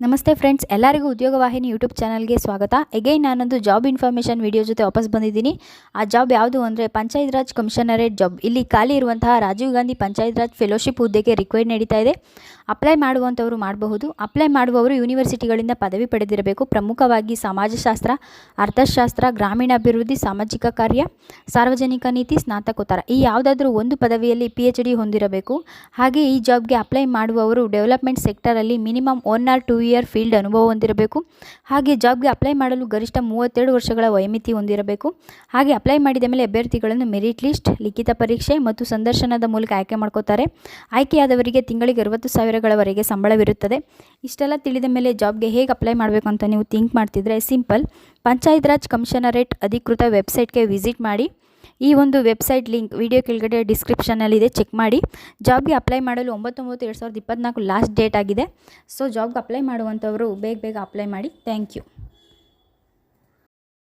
ನಮಸ್ತೆ ಫ್ರೆಂಡ್ಸ್, ಎಲ್ಲರಿಗೂ ಉದ್ಯೋಗವಾಹಿನಿ ಯೂಟ್ಯೂಬ್ ಚಾನಲ್ಗೆ ಸ್ವಾಗತ. ಎಗೈನ್ ನಾನೊಂದು ಜಾಬ್ ಇನ್ಫಾರ್ಮೇಷನ್ ವಿಡಿಯೋ ಜೊತೆ ವಾಪಸ್ ಬಂದಿದ್ದೀನಿ. ಆ ಜಾಬ್ ಯಾವುದು ಅಂದರೆ ಪಂಚಾಯತ್ ರಾಜ್ ಕಮಿಷನರೇಟ್ ಜಾಬ್. ಇಲ್ಲಿ ಖಾಲಿ ಇರುವಂತಹ ರಾಜೀವ್ ಗಾಂಧಿ ಪಂಚಾಯತ್ ರಾಜ್ ಫೆಲೋಶಿಪ್ ಹುದ್ದೆಗೆ ರಿಕ್ವೈರ್ಡ್ ನಡೀತಾ ಇದೆ. ಅಪ್ಲೈ ಮಾಡುವಂಥವರು ಮಾಡಬಹುದು. ಅಪ್ಲೈ ಮಾಡುವವರು ಯೂನಿವರ್ಸಿಟಿಗಳಿಂದ ಪದವಿ ಪಡೆದಿರಬೇಕು. ಪ್ರಮುಖವಾಗಿ ಸಮಾಜಶಾಸ್ತ್ರ, ಅರ್ಥಶಾಸ್ತ್ರ, ಗ್ರಾಮೀಣಾಭಿವೃದ್ಧಿ, ಸಾಮಾಜಿಕ ಕಾರ್ಯ, ಸಾರ್ವಜನಿಕ ನೀತಿ, ಸ್ನಾತಕೋತ್ತರ ಈ ಯಾವುದಾದ್ರೂ ಒಂದು ಪದವಿಯಲ್ಲಿ PhD ಹೊಂದಿರಬೇಕು. ಹಾಗೆ ಈ ಜಾಬ್ಗೆ ಅಪ್ಲೈ ಮಾಡುವವರು ಡೆವಲಪ್ಮೆಂಟ್ ಸೆಕ್ಟರಲ್ಲಿ ಮಿನಿಮಮ್ 1 or 2 ಇಯರ್ ಫೀಲ್ಡ್ ಅನುಭವ ಹೊಂದಿರಬೇಕು. ಹಾಗೆ ಜಾಬ್ಗೆ ಅಪ್ಲೈ ಮಾಡಲು ಗರಿಷ್ಠ 32 ವರ್ಷಗಳ ವಯೋಮಿತಿ ಹೊಂದಿರಬೇಕು. ಹಾಗೆ ಅಪ್ಲೈ ಮಾಡಿದ ಮೇಲೆ ಅಭ್ಯರ್ಥಿಗಳನ್ನು ಮೆರಿಟ್ ಲಿಸ್ಟ್, ಲಿಖಿತ ಪರೀಕ್ಷೆ ಮತ್ತು ಸಂದರ್ಶನದ ಮೂಲಕ ಆಯ್ಕೆ ಮಾಡ್ಕೋತಾರೆ. ಆಯ್ಕೆಯಾದವರಿಗೆ ತಿಂಗಳಿಗೆ 60,000ಗಳವರೆಗೆ ಸಂಬಳವಿರುತ್ತದೆ. ಇಷ್ಟೆಲ್ಲ ತಿಳಿದ ಮೇಲೆ ಜಾಬ್ಗೆ ಹೇಗೆ ಅಪ್ಲೈ ಮಾಡಬೇಕು ಅಂತ ನೀವು ಥಿಂಕ್ ಮಾಡ್ತಿದ್ರೆ ಸಿಂಪಲ್, ಪಂಚಾಯತ್ ರಾಜ್ ಕಮಿಷನರೇಟ್ ಅಧಿಕೃತ ವೆಬ್ಸೈಟ್ಗೆ ವಿಸಿಟ್ ಮಾಡಿ. ಈ ಒಂದು ವೆಬ್ಸೈಟ್ ಲಿಂಕ್ ವಿಡಿಯೋ ಕೆಳಗಡೆ ಡಿಸ್ಕ್ರಿಪ್ಷನಲ್ಲಿದೆ, ಚೆಕ್ ಮಾಡಿ. ಜಾಬ್ಗೆ ಅಪ್ಲೈ ಮಾಡಲು 9/9/2024 ಲಾಸ್ಟ್ ಡೇಟ್ ಆಗಿದೆ. ಸೊ ಜಾಬ್ಗೆ ಅಪ್ಲೈ ಮಾಡುವಂಥವರು ಬೇಗ ಅಪ್ಲೈ ಮಾಡಿ. Thank you.